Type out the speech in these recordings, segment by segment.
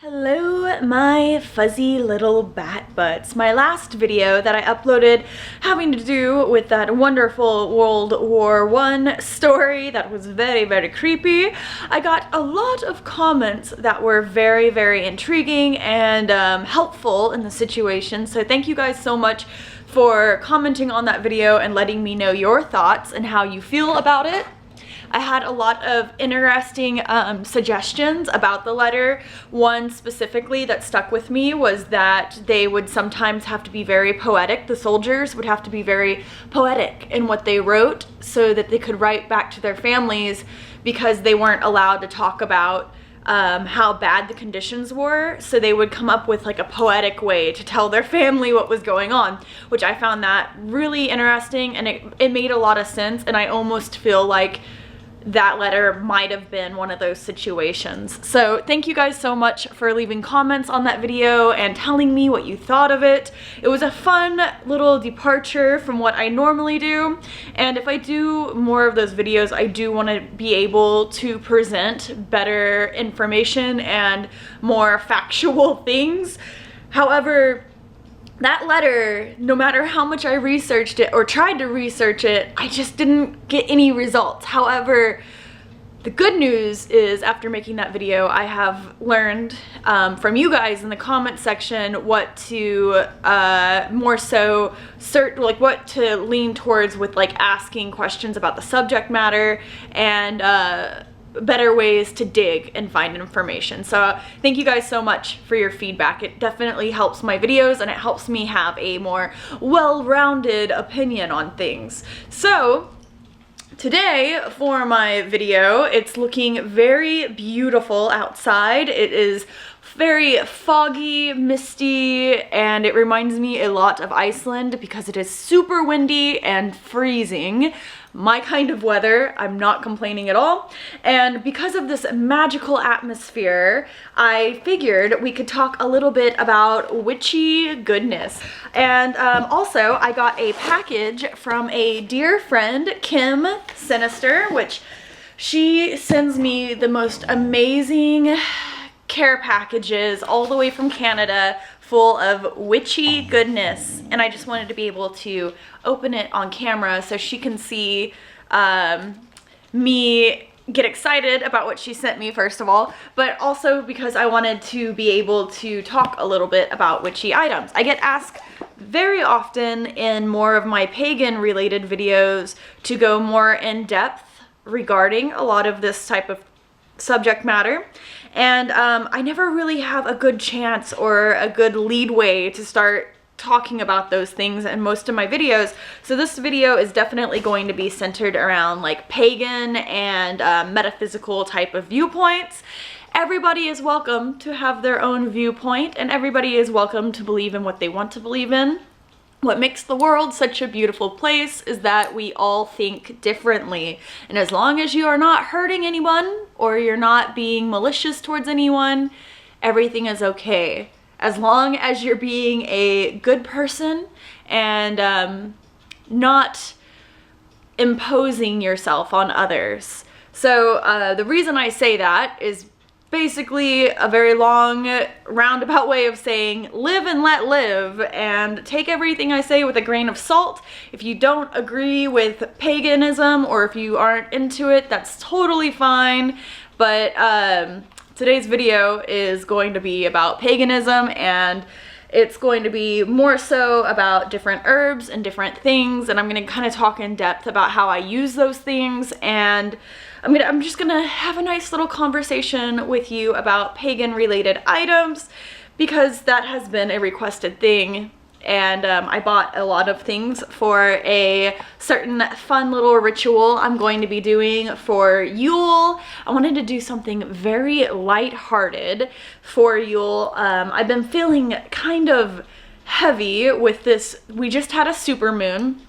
Hello, my fuzzy little bat butts. My last video that I uploaded having to do with that wonderful World War I story that was very, very creepy. I got a lot of comments that were very, very intriguing and helpful in the situation. So thank you guys so much for commenting on that video and letting me know your thoughts and how you feel about it. I had a lot of interesting suggestions about the letter. One specifically that stuck with me was that they would sometimes have to be very poetic. The soldiers would have to be very poetic in what they wrote so that they could write back to their families, because they weren't allowed to talk about how bad the conditions were. So they would come up with like a poetic way to tell their family what was going on, which I found that really interesting, and it made a lot of sense. And I almost feel like that letter might have been one of those situations. So thank you guys so much for leaving comments on that video and telling me what you thought of it. It was a fun little departure from what I normally do, and if I do more of those videos, I do want to be able to present better information and more factual things. However, that letter, no matter how much I researched it or tried to research it, I just didn't get any results. However, the good news is, after making that video, I have learned from you guys in the comment section what to more so what to lean towards with, like asking questions about the subject matter and better ways to dig and find information. So thank you guys so much for your feedback. It definitely helps my videos and it helps me have a more well-rounded opinion on things. So today for my video, it's looking very beautiful outside. It is very foggy, misty, and it reminds me a lot of Iceland because it is super windy and freezing. My kind of weather. I'm not complaining at all. And because of this magical atmosphere, I figured we could talk a little bit about witchy goodness. And also, I got a package from a dear friend, Kim Sinister, which she sends me the most amazing care packages all the way from Canada, full of witchy goodness, and I just wanted to be able to open it on camera so she can see me get excited about what she sent me, first of all, but also because I wanted to be able to talk a little bit about witchy items. I get asked very often in more of my pagan related videos to go more in depth regarding a lot of this type of subject matter, and I never really have a good chance or a good leadway to start talking about those things in most of my videos. So this video is definitely going to be centered around like pagan and metaphysical type of viewpoints. Everybody is welcome to have their own viewpoint, and everybody is welcome to believe in what they want to believe in. What makes the world such a beautiful place is that we all think differently. And as long as you are not hurting anyone or you're not being malicious towards anyone, everything is okay. As long as you're being a good person and not imposing yourself on others. So the reason I say that is basically a very long roundabout way of saying live and let live, and take everything I say with a grain of salt. If you don't agree with paganism or if you aren't into it, that's totally fine. But today's video is going to be about paganism, and it's going to be more so about different herbs and different things, and I'm going to kind of talk in depth about how I use those things, and I'm just gonna have a nice little conversation with you about pagan related items because that has been a requested thing. And I bought a lot of things for a certain fun little ritual I'm going to be doing for Yule. I wanted to do something very lighthearted for Yule. I've been feeling kind of heavy with this. We just had a super moon.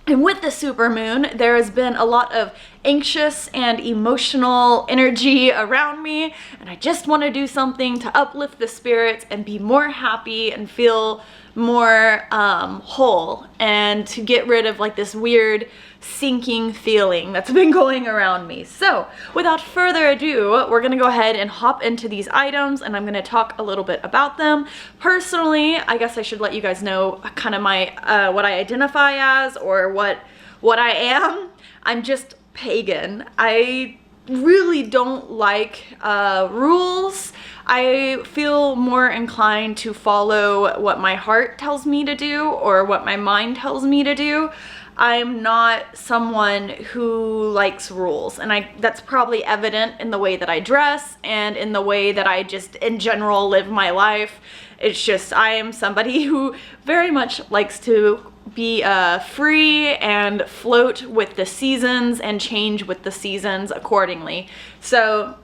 And with the supermoon, there has been a lot of anxious and emotional energy around me, and I just want to do something to uplift the spirits and be more happy and feel more whole, and to get rid of like this weird sinking feeling that's been going around me. So without further ado, we're gonna go ahead and hop into these items, and I'm gonna talk a little bit about them. Personally, I guess I should let you guys know kind of my what I identify as, or what I am. I'm just pagan. I really don't like rules. I feel more inclined to follow what my heart tells me to do, or what my mind tells me to do. I'm not someone who likes rules, and that's probably evident in the way that I dress and in the way that I just in general live my life. It's just I am somebody who very much likes to be free and float with the seasons and change with the seasons accordingly. So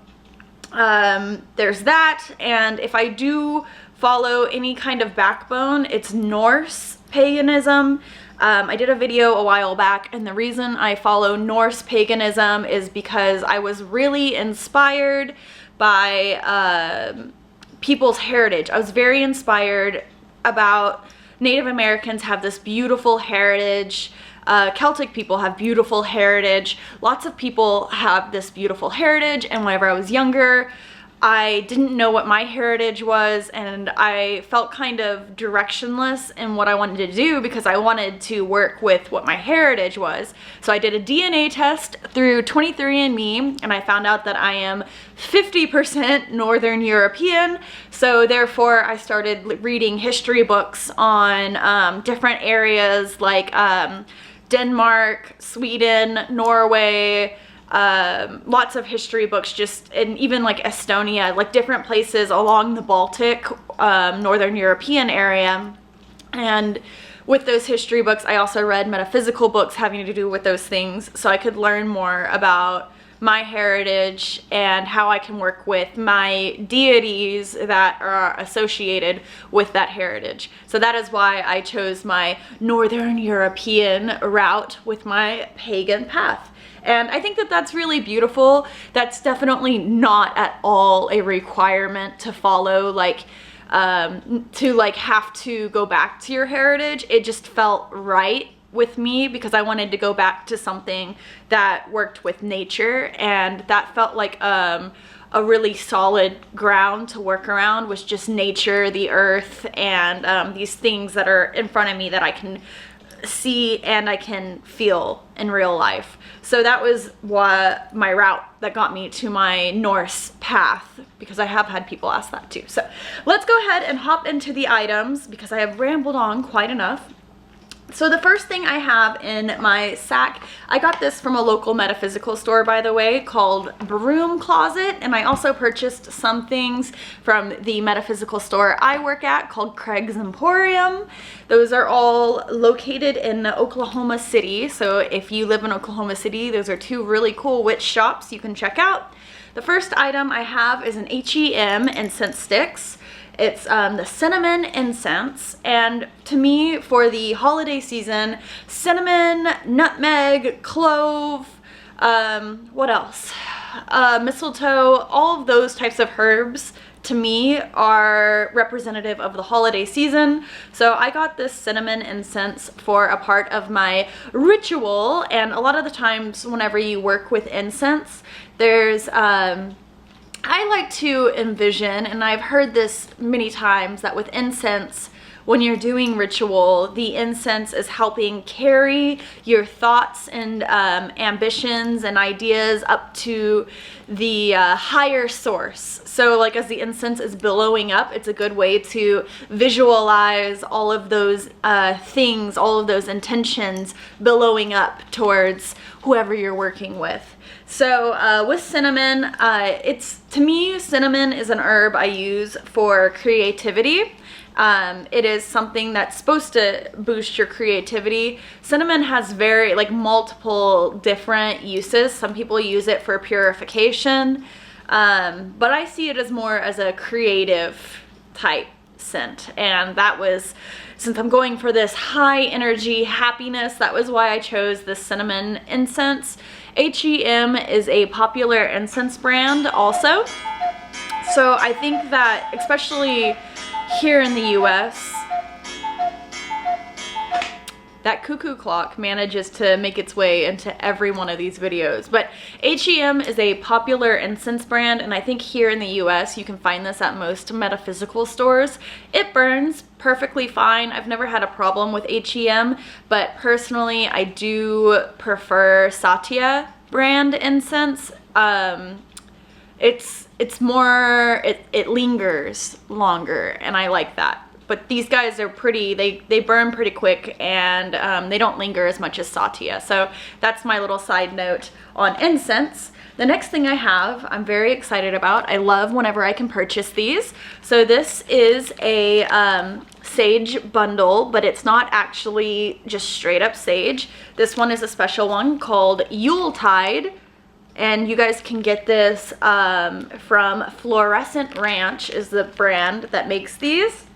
there's that, and if I do follow any kind of backbone, it's Norse paganism. I did a video a while back, and the reason I follow Norse paganism is because I was really inspired by people's heritage. I was very inspired about Native Americans have this beautiful heritage. Celtic people have beautiful heritage. Lots of people have this beautiful heritage, and whenever I was younger, I didn't know what my heritage was, and I felt kind of directionless in what I wanted to do because I wanted to work with what my heritage was. So I did a DNA test through 23andMe, and I found out that I am 50% Northern European. So therefore I started reading history books on different areas like Denmark, Sweden, Norway, lots of history books, just, and even like Estonia, like different places along the Baltic, Northern European area. And with those history books, I also read metaphysical books having to do with those things, so I could learn more about my heritage and how I can work with my deities that are associated with that heritage. So that is why I chose my Northern European route with my pagan path. And I think that that's really beautiful. That's definitely not at all a requirement to follow, like to like have to go back to your heritage. It just felt right with me because I wanted to go back to something that worked with nature, and that felt like a really solid ground to work around, was just nature, the earth, and these things that are in front of me that I can see and I can feel in real life. So that was what my route that got me to my Norse path, because I have had people ask that too. So let's go ahead and hop into the items because I have rambled on quite enough. So the first thing I have in my sack, I got this from a local metaphysical store, by the way, called Broom Closet, and I also purchased some things from the metaphysical store I work at called Craig's Emporium. Those are all located in Oklahoma City, so if you live in Oklahoma City, those are two really cool witch shops you can check out. The first item I have is an HEM incense sticks. It's the cinnamon incense, and to me, for the holiday season, cinnamon, nutmeg, clove, what else? Mistletoe, all of those types of herbs to me are representative of the holiday season. So I got this cinnamon incense for a part of my ritual, and a lot of the times whenever you work with incense, there's I like to envision, and I've heard this many times, that with incense, when you're doing ritual, the incense is helping carry your thoughts and ambitions and ideas up to the higher source. So like as the incense is billowing up, it's a good way to visualize all of those things, all of those intentions billowing up towards whoever you're working with. So with cinnamon, to me, cinnamon is an herb I use for creativity. It is something that's supposed to boost your creativity. Cinnamon has multiple different uses. Some people use it for purification, but I see it as more as a creative type scent. And that was, since I'm going for this high energy happiness, that was why I chose the cinnamon incense. HEM is a popular incense brand also. So I think that especially here in the US, that cuckoo clock manages to make its way into every one of these videos. But HEM is a popular incense brand, and I think here in the US you can find this at most metaphysical stores. It burns perfectly fine. I've never had a problem with HEM, but personally I do prefer Satya brand incense. It's more, it lingers longer, and I like that. But these guys are pretty, they burn pretty quick, and they don't linger as much as Satya. So that's my little side note on incense. The next thing I have, I'm very excited about. I love whenever I can purchase these. So this is a sage bundle, but it's not actually just straight up sage. This one is a special one called Yuletide. And you guys can get this from Fluorescent Ranch is the brand that makes these.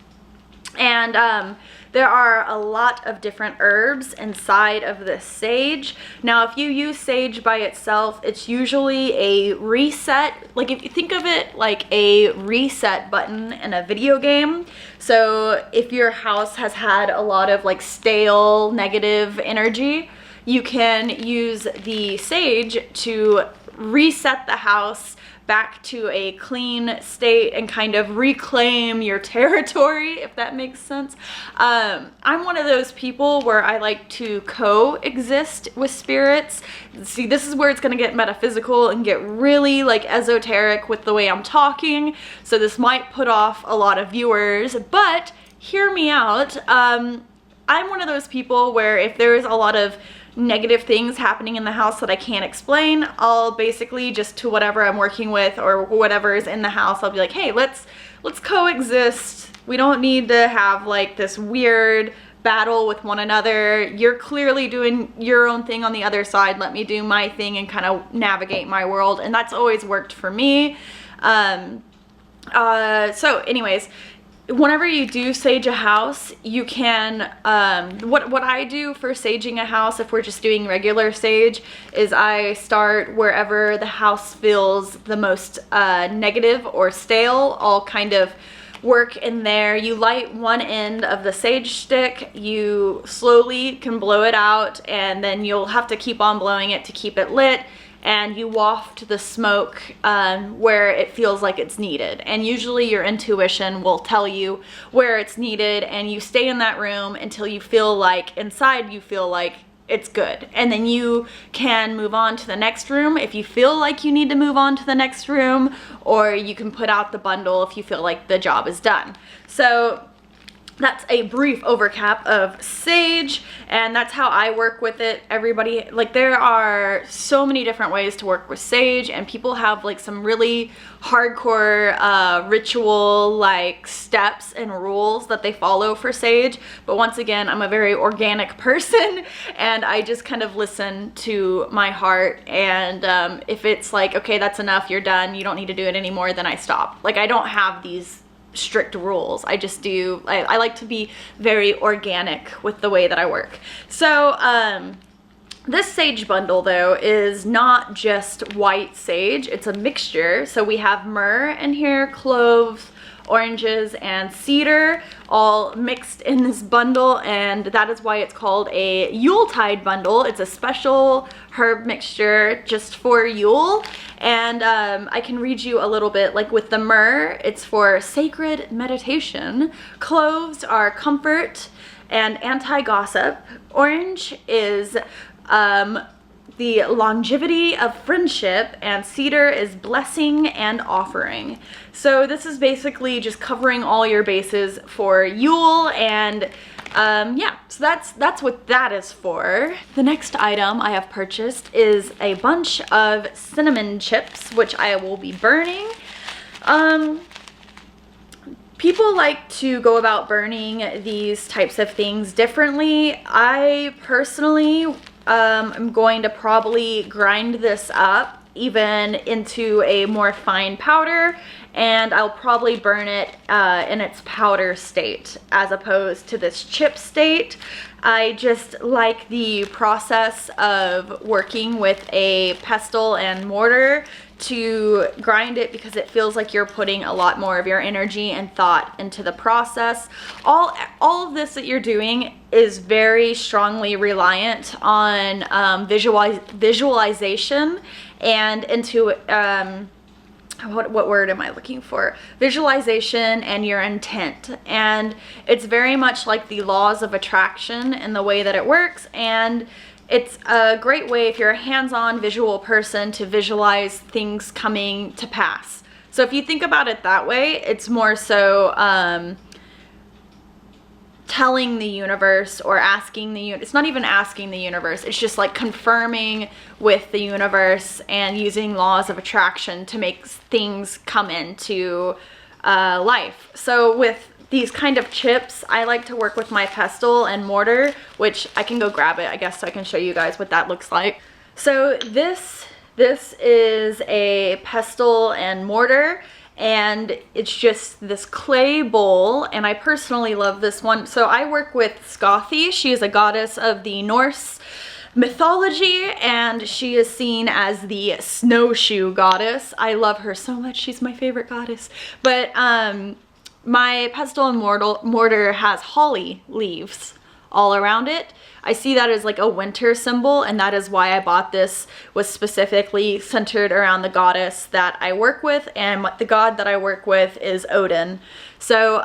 And there are a lot of different herbs inside of this sage. Now, if you use sage by itself, it's usually a reset. Like, if you think of it like a reset button in a video game. So if your house has had a lot of like stale negative energy, you can use the sage to reset the house back to a clean state and kind of reclaim your territory, if that makes sense. I'm one of those people where I like to coexist with spirits. See, this is where it's gonna get metaphysical and get really like esoteric with the way I'm talking, so this might put off a lot of viewers, but hear me out. I'm one of those people where if there's a lot of negative things happening in the house that I can't explain, I'll basically just to whatever I'm working with or whatever is in the house, I'll be like, hey, let's coexist. We don't need to have like this weird battle with one another. You're clearly doing your own thing on the other side. Let me do my thing and kind of navigate my world. And that's always worked for me. So anyways, whenever you do sage a house, you can, what I do for saging a house, if we're just doing regular sage, is I start wherever the house feels the most negative or stale. I'll kind of work in there. You light one end of the sage stick, you slowly can blow it out, and then you'll have to keep on blowing it to keep it lit. And you waft the smoke where it feels like it's needed. And usually your intuition will tell you where it's needed, and you stay in that room until you feel like, inside you feel like it's good. And then you can move on to the next room if you feel like you need to move on to the next room, or you can put out the bundle if you feel like the job is done. So that's a brief overcap of sage, and that's how I work with it. Everybody, like, there are so many different ways to work with sage, and people have like some really hardcore ritual like steps and rules that they follow for sage. But once again, I'm a very organic person, and I just kind of listen to my heart, and if it's like, okay, that's enough, you're done, you don't need to do it anymore, then I stop. Like, I don't have these strict rules. I just do, I like to be very organic with the way that I work. So this sage bundle though is not just white sage, it's a mixture. So we have myrrh in here, cloves, oranges, and cedar all mixed in this bundle, and that is why it's called a Yuletide bundle. It's a special herb mixture just for Yule. And I can read you a little bit. Like with the myrrh, it's for sacred meditation. Cloves are comfort and anti-gossip. Orange is the longevity of friendship, and cedar is blessing and offering. So this is basically just covering all your bases for Yule, and yeah, so that's what that is for. The next item I have purchased is a bunch of cinnamon chips, which I will be burning. People like to go about burning these types of things differently. I personally I'm going to probably grind this up even into a more fine powder, and I'll probably burn it in its powder state as opposed to this chip state. I just like the process of working with a pestle and mortar to grind it, because it feels like you're putting a lot more of your energy and thought into the process. All of this that you're doing is very strongly reliant on visualization and into what word am I looking for? Visualization and your intent. And it's very much like the laws of attraction in the way that it works, and it's a great way, if you're a hands-on visual person, to visualize things coming to pass. So if you think about it that way, it's more so telling the universe, or asking the universe. It's not even asking the universe, it's just like confirming with the universe and using laws of attraction to make things come into life. So with these kind of chips, I like to work with my pestle and mortar, which I can go grab it, I guess, so I can show you guys what that looks like. So this is a pestle and mortar, and it's just this clay bowl, and I personally love this one. So I work with Skothy. She is a goddess of the Norse mythology, and she is seen as the snowshoe goddess. I love her so much. She's my favorite goddess. But my pestle and mortar has holly leaves all around it. I see that as like a winter symbol, and that is why I bought this, was specifically centered around the goddess that I work with, and the god that I work with is Odin. So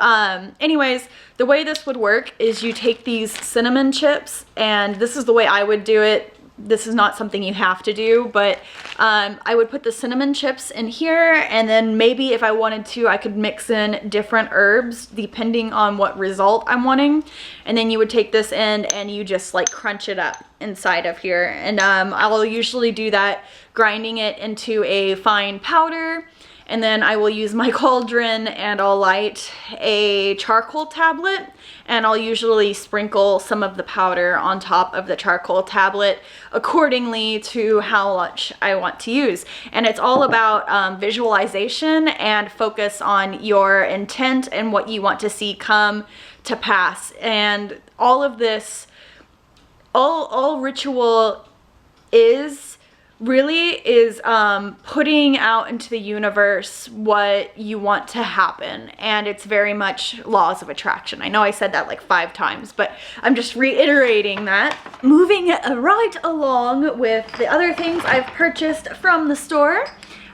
anyways, the way this would work is you take these cinnamon chips, and this is the way I would do it. This is not something you have to do, but I would put the cinnamon chips in here, and then maybe if I wanted to, I could mix in different herbs depending on what result I'm wanting. And then you would take this in and you just like crunch it up inside of here. And I'll usually do that grinding it into a fine powder. And then I will use my cauldron and I'll light a charcoal tablet, and I'll usually sprinkle some of the powder on top of the charcoal tablet accordingly to how much I want to use. And it's all about visualization and focus on your intent and what you want to see come to pass. And all of this, all ritual really is putting out into the universe what you want to happen, and it's very much laws of attraction. I know I said that like 5 times, but I'm just reiterating that. Moving right along with the other things I've purchased from the store,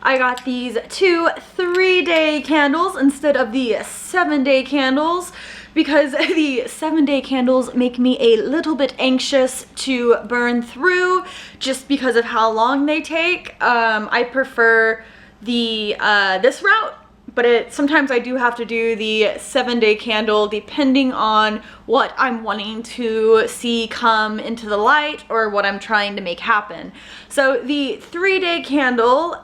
I got these 2 3-day candles instead of the 7-day candles, because the 7-day candles make me a little bit anxious to burn through just because of how long they take. I prefer the this route, but sometimes I do have to do the 7-day candle depending on what I'm wanting to see come into the light or what I'm trying to make happen. So the 3-day candle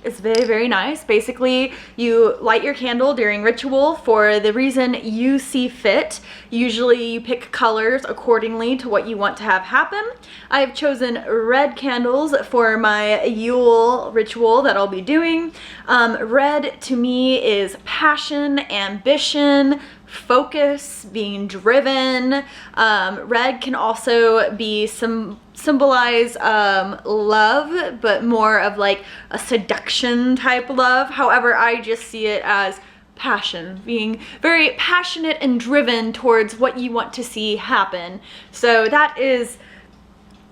is very, very nice. Basically, you light your candle during ritual for the reason you see fit. Usually you pick colors accordingly to what you want to have happen. I've chosen red candles for my Yule ritual that I'll be doing. Red to me is passion, ambition, focus, being driven. Red can also be symbolize love, but more of like a seduction type love. However, I just see it as passion, being very passionate and driven towards what you want to see happen. So that is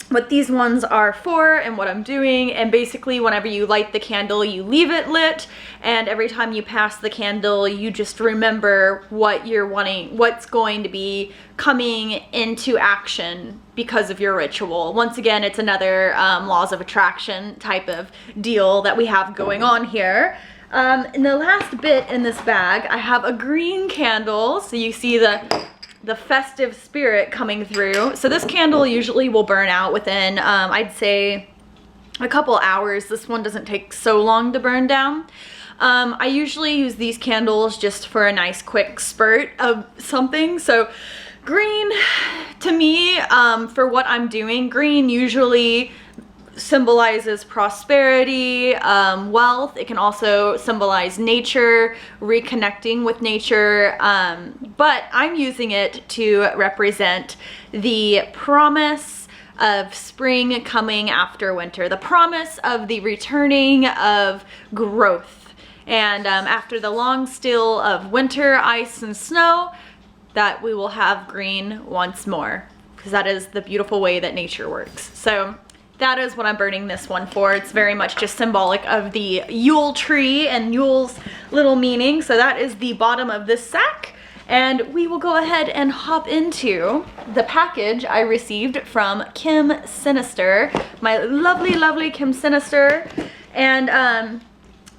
what these ones are for and what I'm doing. And basically, whenever you light the candle, you leave it lit, and every time you pass the candle, you just remember what you're wanting, what's going to be coming into action because of your ritual. Once again, it's another laws of attraction type of deal that we have going on here. In the last bit in this bag, I have a green candle, so you see the festive spirit coming through. So this candle usually will burn out within, I'd say, a couple hours. This one doesn't take so long to burn down. I usually use these candles just for a nice quick spurt of something. So green, to me, for what I'm doing, green usually symbolizes prosperity, wealth. It can also symbolize nature, reconnecting with nature, but I'm using it to represent the promise of spring coming after winter, the promise of the returning of growth. And after the long still of winter, ice, and snow, that we will have green once more, because that is the beautiful way that nature works. So that is what I'm burning this one for. It's very much just symbolic of the Yule tree and Yule's little meaning. So that is the bottom of this sack. And we will go ahead and hop into the package I received from Kim Sinister, my lovely, lovely Kim Sinister. And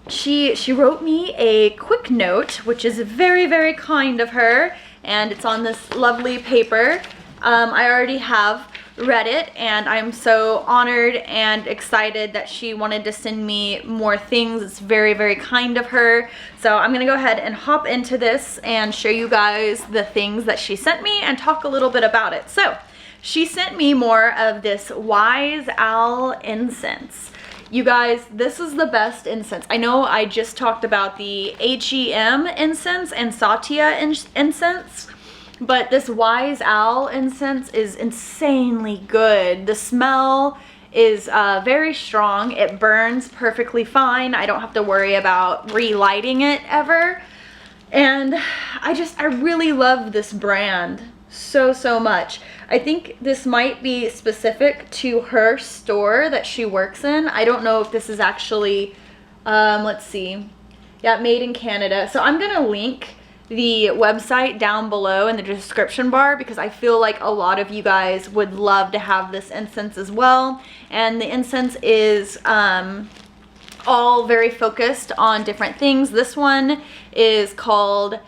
she wrote me a quick note, which is very, very kind of her. And it's on this lovely paper. I already have read it, and I'm so honored and excited that she wanted to send me more things. It's very, very kind of her. So I'm gonna go ahead and hop into this and show you guys the things that she sent me and talk a little bit about it. So she sent me more of this Wise Owl incense. You guys, this is the best incense. I know I just talked about the HEM incense and Satya incense, but this Wise Owl incense is insanely good. The smell is very strong. It burns perfectly fine. I don't have to worry about relighting it ever. And I really love this brand so, so much. I think this might be specific to her store that she works in. I don't know if this is actually, let's see. Yeah, made in Canada. So I'm gonna link the website down below in the description bar, because I feel like a lot of you guys would love to have this incense as well. And the incense is all very focused on different things. This one is called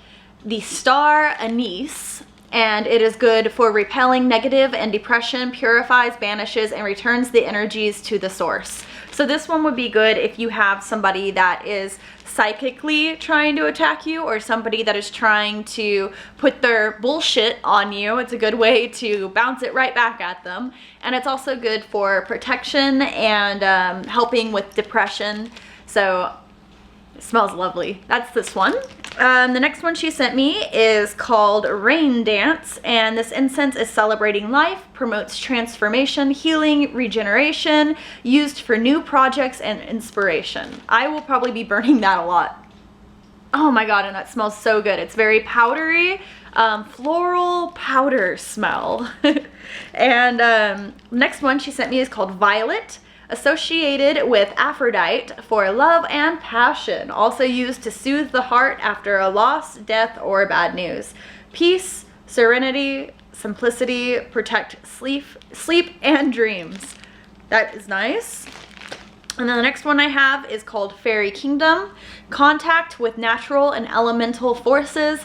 the Star Anise, and it is good for repelling negative and depression, purifies, banishes, and returns the energies to the source. So this one would be good if you have somebody that is psychically trying to attack you, or somebody that is trying to put their bullshit on you. It's a good way to bounce it right back at them. And it's also good for protection and helping with depression. So it smells lovely. That's this one. The next one she sent me is called Rain Dance, and this incense is celebrating life, promotes transformation, healing, regeneration, used for new projects and inspiration. I will probably be burning that a lot. Oh my god, and that smells so good. It's very powdery, floral powder smell. And next one she sent me is called Violet, associated with Aphrodite for love and passion, also used to soothe the heart after a loss, death, or bad news. Peace, serenity, simplicity, protect sleep and dreams. That is nice. And then the next one I have is called Fairy Kingdom, contact with natural and elemental forces,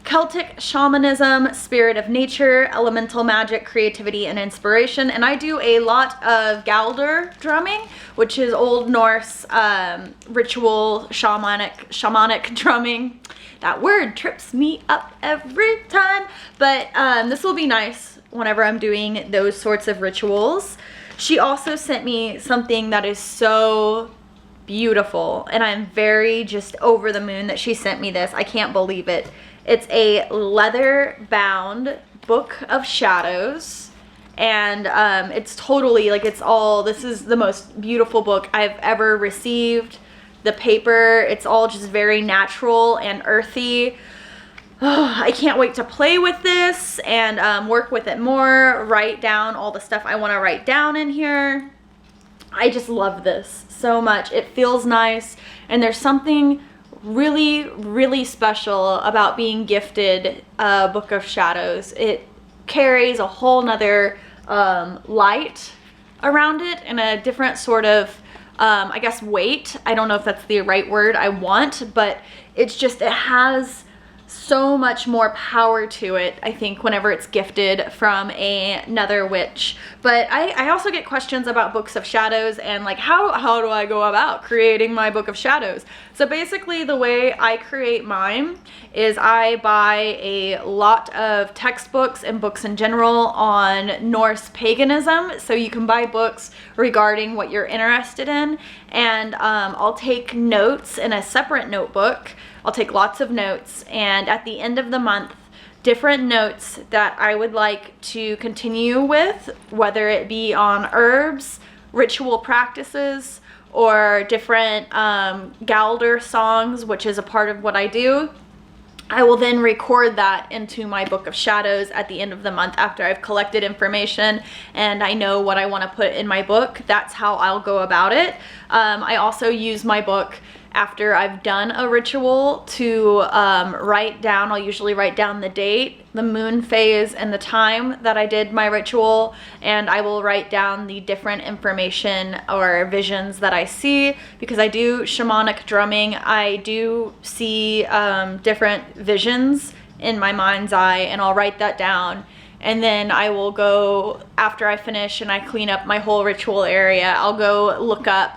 Celtic shamanism, spirit of nature, elemental magic, creativity, and inspiration. And I do a lot of Galder drumming, which is Old Norse ritual shamanic drumming. That word trips me up every time, but this will be nice whenever I'm doing those sorts of rituals. She also sent me something that is so beautiful, and I'm very just over the moon that she sent me this. I can't believe it. It's a leather-bound book of shadows, and it's totally, like, it's all, this is the most beautiful book I've ever received. The paper, it's all just very natural and earthy. Oh, I can't wait to play with this and work with it more, write down all the stuff I want to write down in here. I just love this so much. It feels nice, and there's something really, really special about being gifted a book of shadows. It carries a whole nother light around it, and a different sort of I guess weight. I don't know if that's the right word I want, but it's just, it has so much more power to it, I think, whenever it's gifted from another witch. But I also get questions about books of shadows and like how do I go about creating my book of shadows. So basically the way I create mine is I buy a lot of textbooks and books in general on Norse paganism. So you can buy books regarding what you're interested in, and I'll take notes in a separate notebook. I'll take lots of notes, and at the end of the month, different notes that I would like to continue with, whether it be on herbs, ritual practices, or different Galder songs, which is a part of what I do. I will then record that into my book of shadows at the end of the month after I've collected information and I know what I want to put in my book. That's how I'll go about it. I also use my book after I've done a ritual to write down. I'll usually write down the date, the moon phase, and the time that I did my ritual, and I will write down the different information or visions that I see. Because I do shamanic drumming, I do see different visions in my mind's eye, and I'll write that down. And then I will go, after I finish and I clean up my whole ritual area, I'll go look up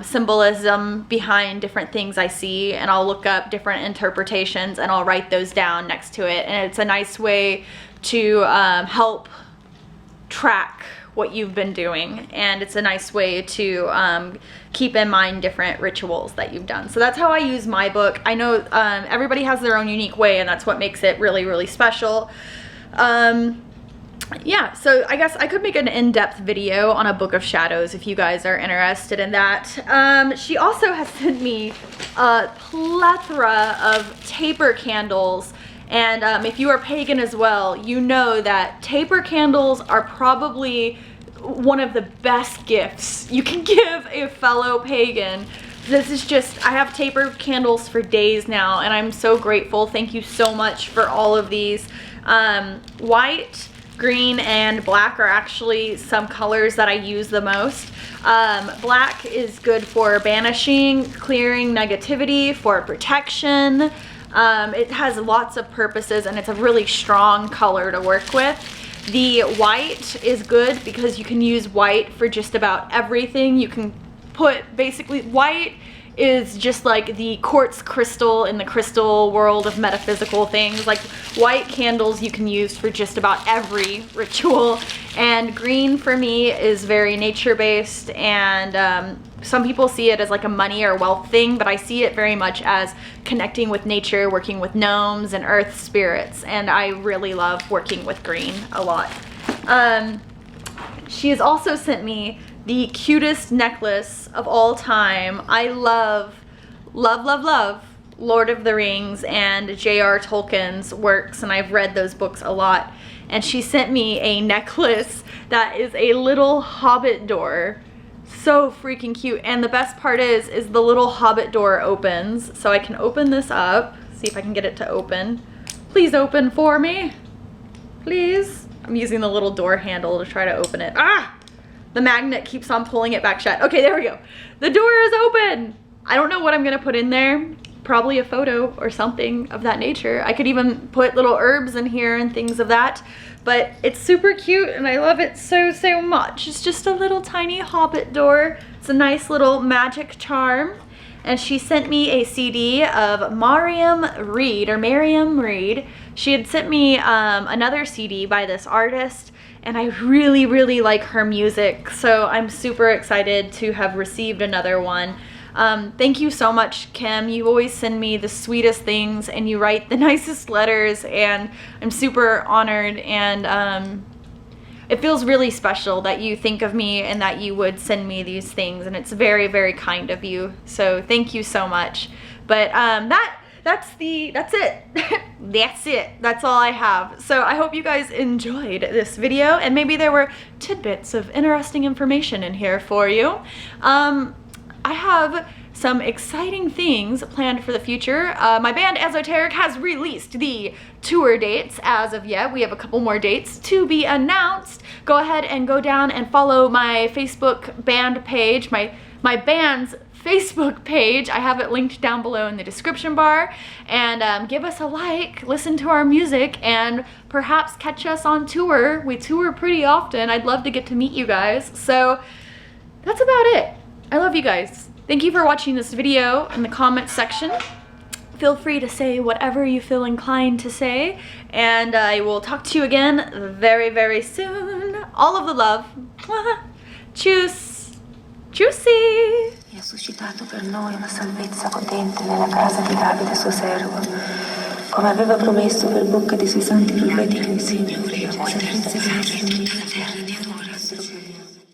symbolism behind different things I see, and I'll look up different interpretations and I'll write those down next to it. And it's a nice way to help track what you've been doing, and it's a nice way to keep in mind different rituals that you've done. So that's how I use my book. I know everybody has their own unique way, and that's what makes it really, really special. Yeah, so I guess I could make an in-depth video on a book of shadows if you guys are interested in that. She also has sent me a plethora of taper candles, and if you are pagan as well, you know that taper candles are probably one of the best gifts you can give a fellow pagan. This is just, I have taper candles for days now, and I'm so grateful. Thank you so much for all of these. White, green, and black are actually some colors that I use the most. Black is good for banishing, clearing negativity, for protection. It has lots of purposes, and it's a really strong color to work with. The white is good because you can use white for just about everything. You can put, basically, white is just like the quartz crystal in the crystal world of metaphysical things. Like, white candles you can use for just about every ritual. And green for me is very nature-based, and some people see it as like a money or wealth thing, but I see it very much as connecting with nature, working with gnomes and earth spirits, and I really love working with green a lot. She has also sent me the cutest necklace of all time. I love, love, love, love Lord of the Rings and J.R. Tolkien's works, and I've read those books a lot. And she sent me a necklace that is a little hobbit door. So freaking cute. And the best part is the little hobbit door opens. So I can open this up. See if I can get it to open. Please open for me. Please. I'm using the little door handle to try to open it. Ah! The magnet keeps on pulling it back shut. Okay, there we go. The door is open. I don't know what I'm gonna put in there. Probably a photo or something of that nature. I could even put little herbs in here and things of that. But it's super cute and I love it so, so much. It's just a little tiny hobbit door. It's a nice little magic charm. And she sent me a CD of Mariam Reed. She had sent me another CD by this artist, and I really, really like her music, so I'm super excited to have received another one. Thank you so much, Kim. You always send me the sweetest things, and you write the nicest letters, and I'm super honored, and it feels really special that you think of me and that you would send me these things, and it's very, very kind of you, so thank you so much. But that's it. That's it. That's all I have. So I hope you guys enjoyed this video, and maybe there were tidbits of interesting information in here for you. I have some exciting things planned for the future. My band Esoteric has released the tour dates as of yet. We have a couple more dates to be announced. Go ahead and go down and follow my Facebook band page, my band's Facebook page. I have it linked down below in the description bar. And give us a like, listen to our music, and perhaps catch us on tour. We tour pretty often. I'd love to get to meet you guys. So that's about it. I love you guys. Thank you for watching this video. In the comments section, feel free to say whatever you feel inclined to say, and I will talk to you again very, very soon. All of the love. Tschüss. Tschüssi. Ha suscitato per noi una salvezza potente nella casa di Davide suo servo, come aveva promesso per bocca dei suoi santi profeti che il Signore sarebbe la terra.